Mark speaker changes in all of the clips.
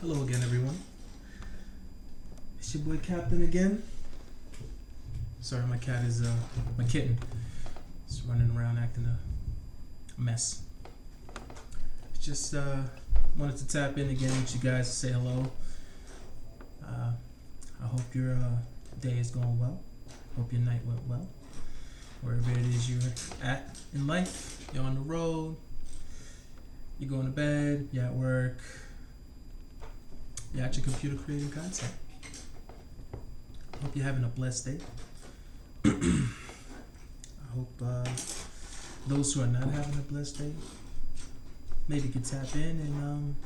Speaker 1: Hello again, everyone. It's your boy Captain again. Sorry, my kitten. It's running around acting a mess. Just wanted to tap in again with you guys to say hello. I hope your day is going well. Hope your night went well. Wherever it is you're at in life, you're on the road, you're going to bed, you're at work, you're at your computer creating content. Hope you're having a blessed day. I hope those who are not having a blessed day maybe can tap in and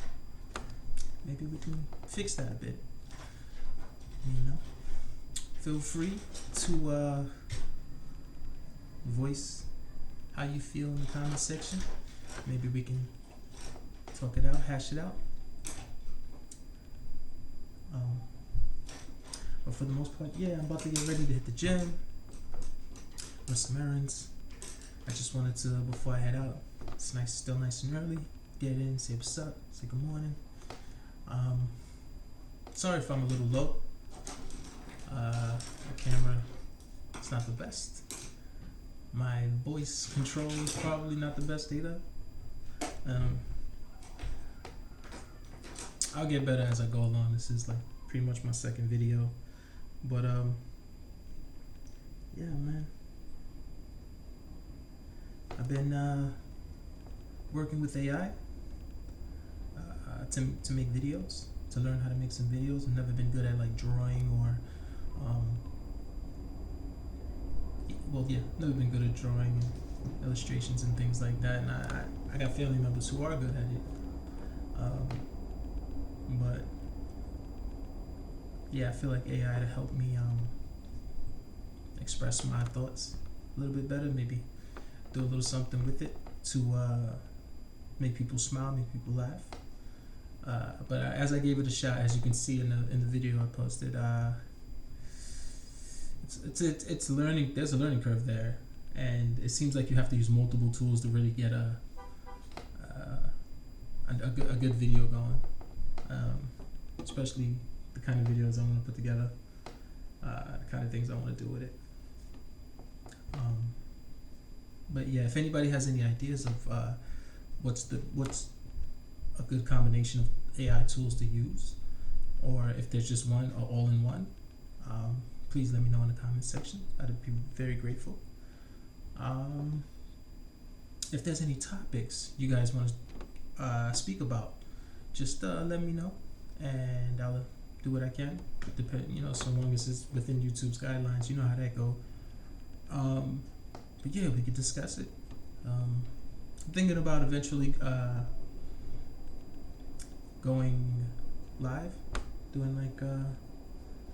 Speaker 1: maybe we can fix that a bit. You know, feel free to voice how you feel in the comment section. Maybe we can talk it out, hash it out. But for the most part, yeah, I'm about to get ready to hit the gym, run some errands. I just wanted to, before I head out, it's nice, still nice and early, get in, say what's up, say good morning. Sorry if I'm a little low. The camera, it's not the best. My voice control is probably not the best either. I'll get better as I go along. This is like pretty much my second video. But yeah, man. I've been working with AI to make videos, to learn how to make some videos. I've never been good at like drawing or never been good at drawing and illustrations and things like that. And I got family members who are good at it. But yeah, I feel like AI to help me express my thoughts a little bit better, maybe do a little something with it to make people smile, make people laugh. But as I gave it a shot, as you can see in the video I posted, it's learning. There's a learning curve there, and it seems like you have to use multiple tools to really get a good video going. Especially the kind of videos I want to put together, the kind of things I want to do with it. But yeah, if anybody has any ideas of what's a good combination of AI tools to use, or if there's just one or all in one, please let me know in the comment section. I'd be very grateful. If there's any topics you guys want to speak about, just let me know, and I'll do what I can. So long as it's within YouTube's guidelines, you know how that go. But yeah, we could discuss it. I'm thinking about eventually going live, doing like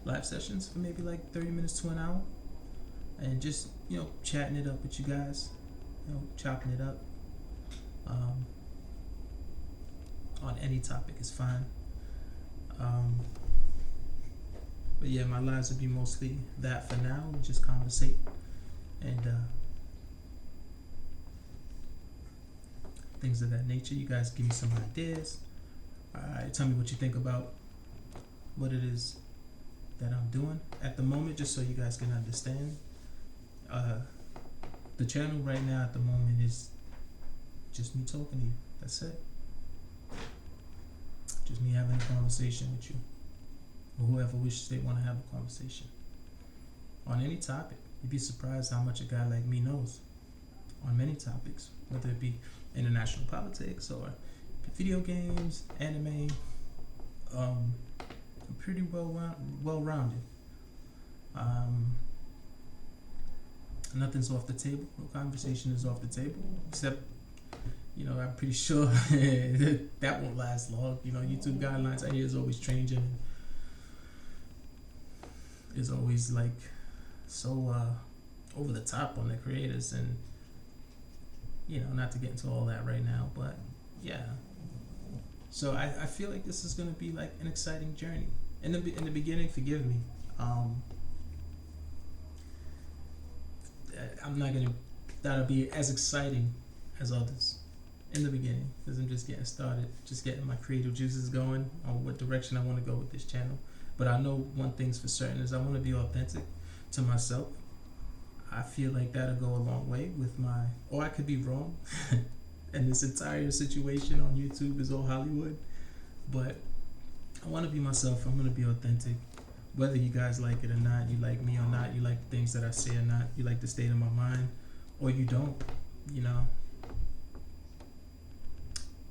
Speaker 1: live sessions for maybe like 30 minutes to an hour, and just chatting it up with you guys, chopping it up. On any topic is fine. But yeah, my lives would be mostly that for now. We just conversate and things of that nature. You guys give me some ideas. Tell me what you think about what it is that I'm doing at the moment, just so you guys can understand. The channel right now at the moment is just me talking to you. That's it. Just me having a conversation with you, or whoever wishes they want to have a conversation on any topic. You'd be surprised how much a guy like me knows on many topics, whether it be international politics or video games, anime. I'm pretty well-rounded. Nothing's off the table. No conversation is off the table, except I'm pretty sure that won't last long. YouTube guidelines I hear is always changing. Is always like so over the top on the creators, and not to get into all that right now, but yeah. So I feel like this is gonna be like an exciting journey. In the beginning, forgive me. I'm not gonna. That'll be as exciting as others. in the beginning, because I'm just getting started, just getting my creative juices going on what direction I want to go with this channel. But I know one thing's for certain is I want to be authentic to myself. I feel like that'll go a long way with my, or I could be wrong, and this entire situation on YouTube is all Hollywood. But I want to be myself. I'm going to be authentic. Whether you guys like it or not, you like me or not, you like the things that I say or not, you like the state of my mind, or you don't, you know,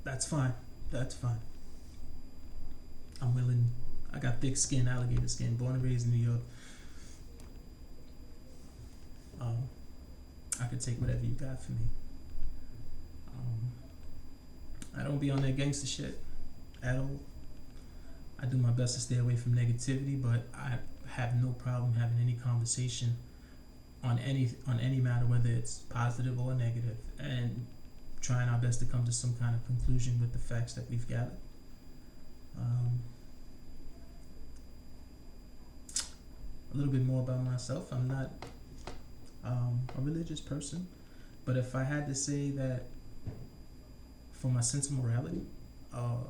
Speaker 1: that's fine. That's fine. I'm willing. I got thick skin, alligator skin, born and raised in New York. I could take whatever you got for me. I don't be on that gangster shit at all. I do my best to stay away from negativity, but I have no problem having any conversation on any matter, whether it's positive or negative, and trying our best to come to some kind of conclusion with the facts that we've gathered. A little bit more about myself. I'm not a religious person, but if I had to say that for my sense of morality,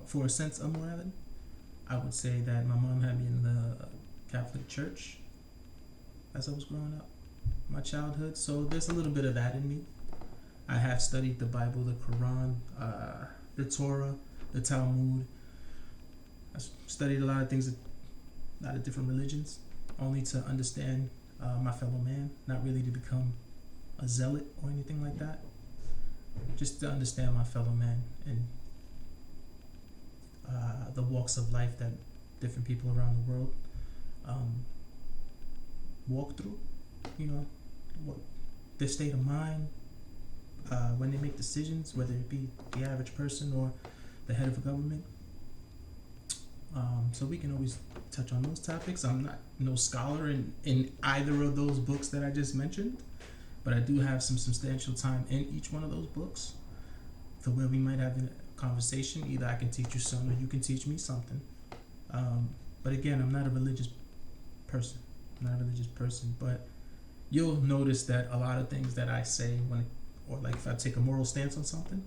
Speaker 1: for a sense of morality, I would say that my mom had me in the Catholic Church as I was growing up, my childhood. So there's a little bit of that in me. I have studied the Bible, the Quran, the Torah, the Talmud. I studied a lot of things, a lot of different religions, only to understand my fellow man, not really to become a zealot or anything like that. Just to understand my fellow man and the walks of life that different people around the world walk through, you know, what their state of mind when they make decisions, whether it be the average person or the head of a government. So we can always touch on those topics. I'm not no scholar in either of those books that I just mentioned, but I do have some substantial time in each one of those books to where we might have a conversation. Either I can teach you something or you can teach me something. But again, I'm not a religious person. But you'll notice that a lot of things that I say or like if I take a moral stance on something,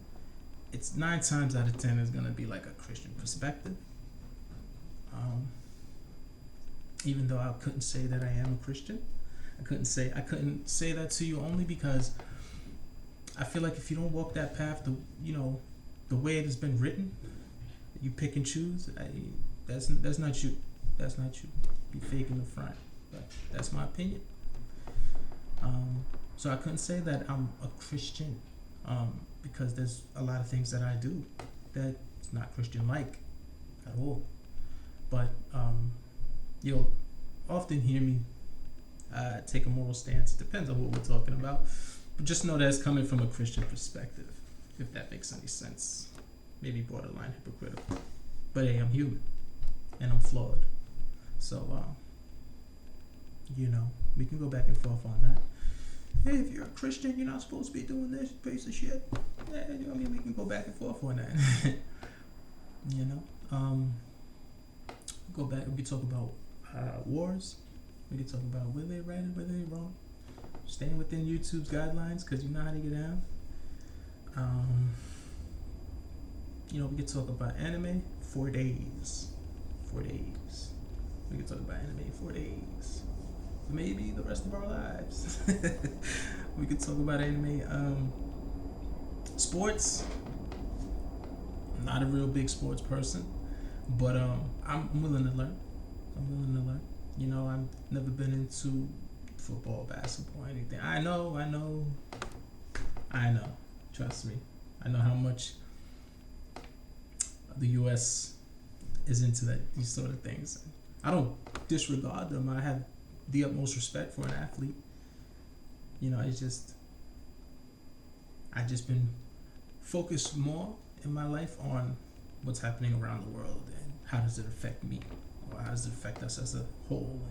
Speaker 1: it's 9 times out of 10 is gonna be like a Christian perspective. Even though I couldn't say that I am a Christian, I couldn't say that to you only because I feel like if you don't walk that path, the way it has been written, you pick and choose. That's not you. That's not you. Be fake in the front, but that's my opinion. So I couldn't say that I'm a Christian because there's a lot of things that I do that's not Christian-like at all. But you'll often hear me take a moral stance. Depends on what we're talking about. But just know that it's coming from a Christian perspective, if that makes any sense. Maybe borderline hypocritical. But hey, I'm human. And I'm flawed. So, we can go back and forth on that. Hey, if you're a Christian, you're not supposed to be doing this piece of shit. Yeah, we can go back and forth on that. Go back, we can talk about wars. We can talk about whether they're right or whether they're wrong. Staying within YouTube's guidelines, because you know how to get down. We can talk about anime 4 days. 4 days. We can talk about anime 4 days. Maybe the rest of our lives. We could talk about anime. Sports. I'm not a real big sports person, but I'm willing to learn. I've never been into football, basketball, anything. I know. Trust me. I know how much the U.S. is into these sort of things. I don't disregard them. I have the utmost respect for an athlete. I've just been focused more in my life on what's happening around the world and how does it affect me, or how does it affect us as a whole,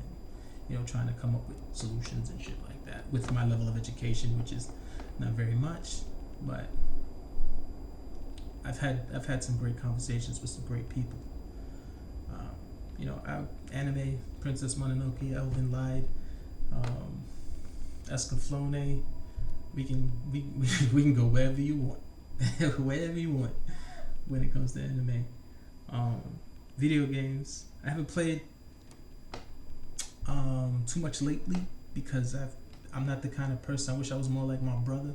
Speaker 1: and trying to come up with solutions and shit like that with my level of education, which is not very much, but I've had some great conversations with some great people. Anime, Princess Mononoke, Elven Lied, Escaflowne. We can go wherever you want. wherever you want when it comes to anime. Um, Video games. I haven't played too much lately because I'm not the kind of person. I wish I was more like my brother.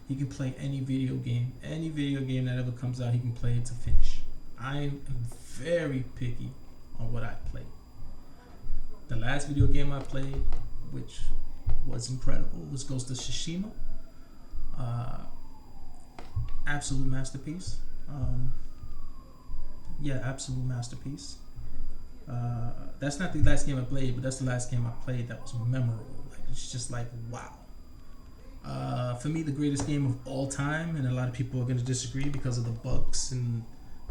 Speaker 1: He can play any video game that ever comes out. He can play it to finish. I am very picky on what I play. The last video game I played, which was incredible, was Ghost of Tsushima. Absolute masterpiece. Absolute masterpiece. That's not the last game I played, but that's the last game I played that was memorable. Like, it's just like, wow. For me, the greatest game of all time, and a lot of people are going to disagree because of the bugs and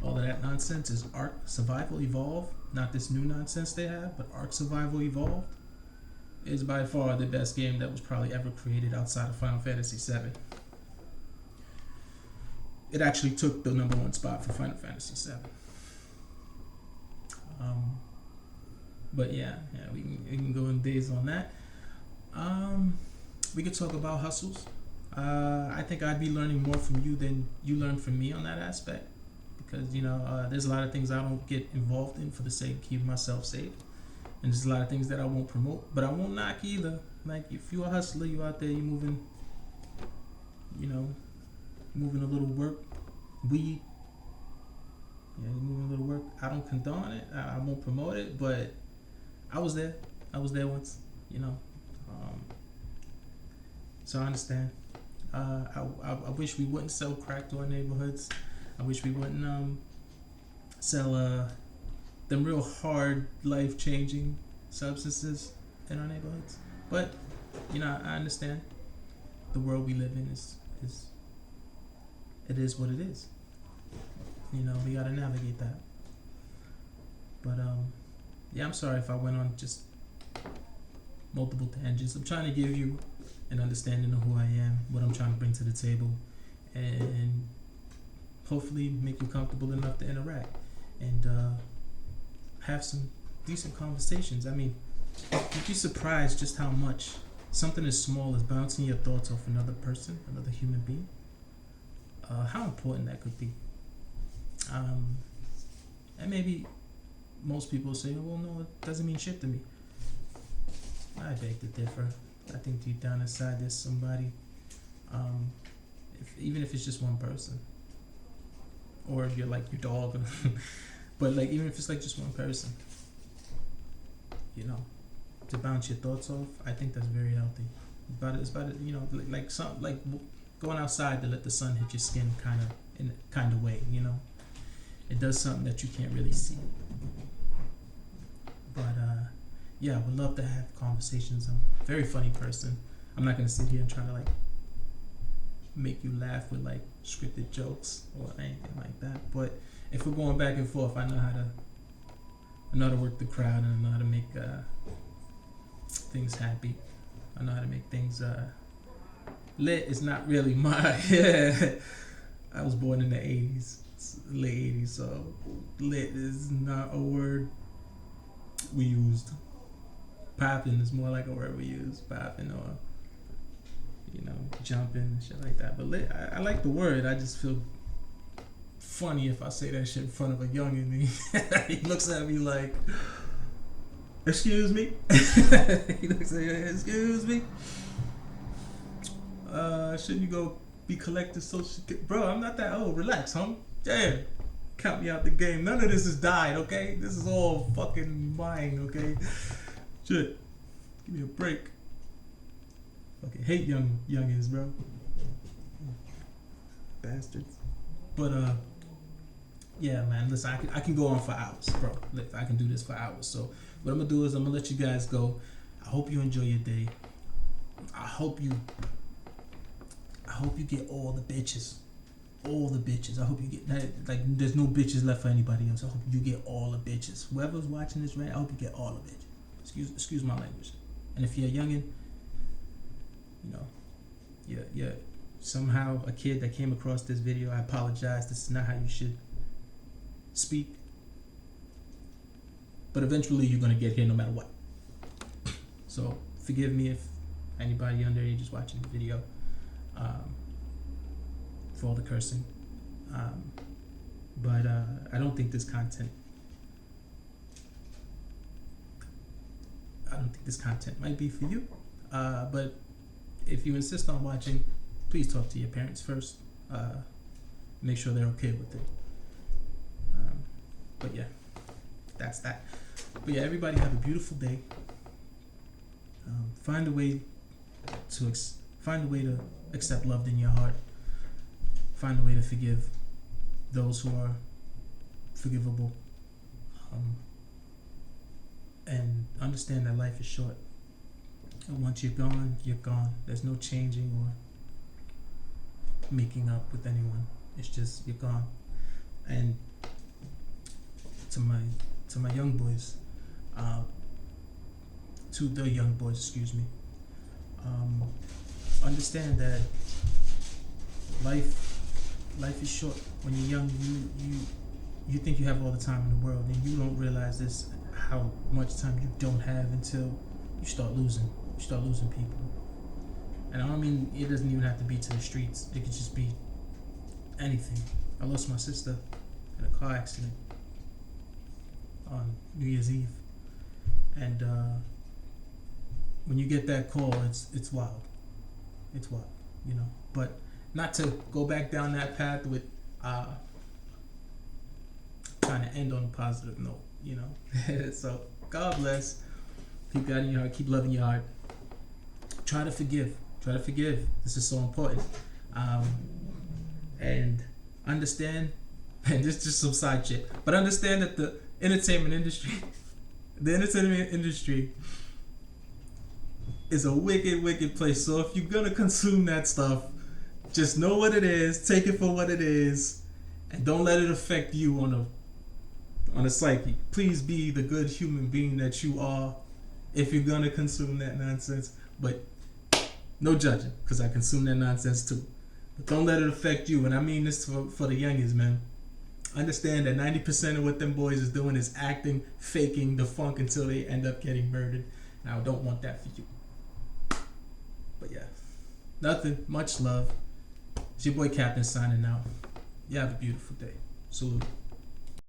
Speaker 1: all of that nonsense, is Ark Survival Evolved. Not this new nonsense they have, but Ark Survival Evolved is by far the best game that was probably ever created outside of Final Fantasy VII. It actually took the number one spot for Final Fantasy VII. But yeah, we can go in days on that. We could talk about hustles. I think I'd be learning more from you than you learn from me on that aspect, because there's a lot of things I don't get involved in for the sake of keeping myself safe, and there's a lot of things that I won't promote, but I won't knock either. Like, if you're a hustler, you out there, you moving a little work, weed. Yeah, you're moving a little work. I don't condone it. I won't promote it, but I was there. I was there once. So I understand. I wish we wouldn't sell crack to our neighborhoods. I wish we wouldn't sell them real hard, life-changing substances in our neighborhoods. But I understand. The world we live in is it is what it is. We gotta navigate that. But I'm sorry if I went on just multiple tangents. I'm trying to give you an understanding of who I am, what I'm trying to bring to the table, and hopefully make you comfortable enough to interact and have some decent conversations. I mean, you'd be surprised just how much something as small as bouncing your thoughts off another person, another human being, how important that could be. And maybe most people say, well, no, it doesn't mean shit to me. I beg to differ. I think deep down inside there's somebody, even if it's just one person, or if you're like your dog, but like even if it's like just one person, to bounce your thoughts off, I think that's very healthy. It's about it, like going outside to let the sun hit your skin, in a kind of way, It does something that you can't really see. But I would love to have conversations. I'm a very funny person. I'm not gonna sit here and try to make you laugh with scripted jokes or anything like that. But if we're going back and forth, I know how to work the crowd, and I know how to make things happy. I know how to make things lit. Is not really my. I was born in the 80s, late 80s, so lit is not a word we used. Popping is more like a word we use. Popping or jumping and shit like that. But lit, I like the word. I just feel funny if I say that shit in front of a youngin'. He looks at me like, excuse me. He looks at me, excuse me. Shouldn't you go be collecting social security? Bro, I'm not that old. Relax, homie. Damn. Count me out the game. None of this has died, okay? This is all fucking mine, okay? Shit. Give me a break. Fucking hate youngins, bro. Bastards. But yeah, man. Listen, I can go on for hours, bro. I can do this for hours. So what I'm gonna do is I'm gonna let you guys go. I hope you enjoy your day. I hope you get all the bitches. All the bitches. I hope you get that. There's no bitches left for anybody else. I hope you get all the bitches. Whoever's watching this, right? I hope you get all the bitches. Excuse my language. And if you're a youngin', you're somehow a kid that came across this video, I apologize. This is not how you should speak. But eventually you're gonna get here no matter what. So forgive me if anybody underage is watching the video, for all the cursing. But I don't think this content. I don't think this content might be for you. But if you insist on watching, please talk to your parents first. Make sure they're okay with it. But yeah, that's that. But yeah, everybody have a beautiful day. Find a way to accept love in your heart. Find a way to forgive those who are forgivable. And understand that life is short. And once you're gone, you're gone. There's no changing or making up with anyone. It's just you're gone. And to my young boys, to the young boys, excuse me. Understand that life is short. When you're young, you think you have all the time in the world, and you don't realize this how much time you don't have until you start losing people. And I don't mean it doesn't even have to be to the streets. It could just be anything. I lost my sister in a car accident on New Year's Eve, and when you get that call, it's wild. It's wild, you know. But not to go back down that path with trying to end on a positive note, you know. So God bless. Keep God in your heart. Keep loving your heart. Try to forgive. This is so important. And understand, and this is just some side shit, but understand that the entertainment industry is a wicked place. So if you're gonna consume that stuff, just know what it is, take it for what it is, and don't let it affect you on a psyche. Please be the good human being that you are if you're gonna consume that nonsense. But no judging, because I consume that nonsense too. But don't let it affect you. And I mean this for the youngins, man. Understand that 90% of what them boys is doing is acting, faking the funk until they end up getting murdered. And I don't want that for you. But yeah, nothing. Much love. It's your boy Captain signing out. You have a beautiful day. Salute.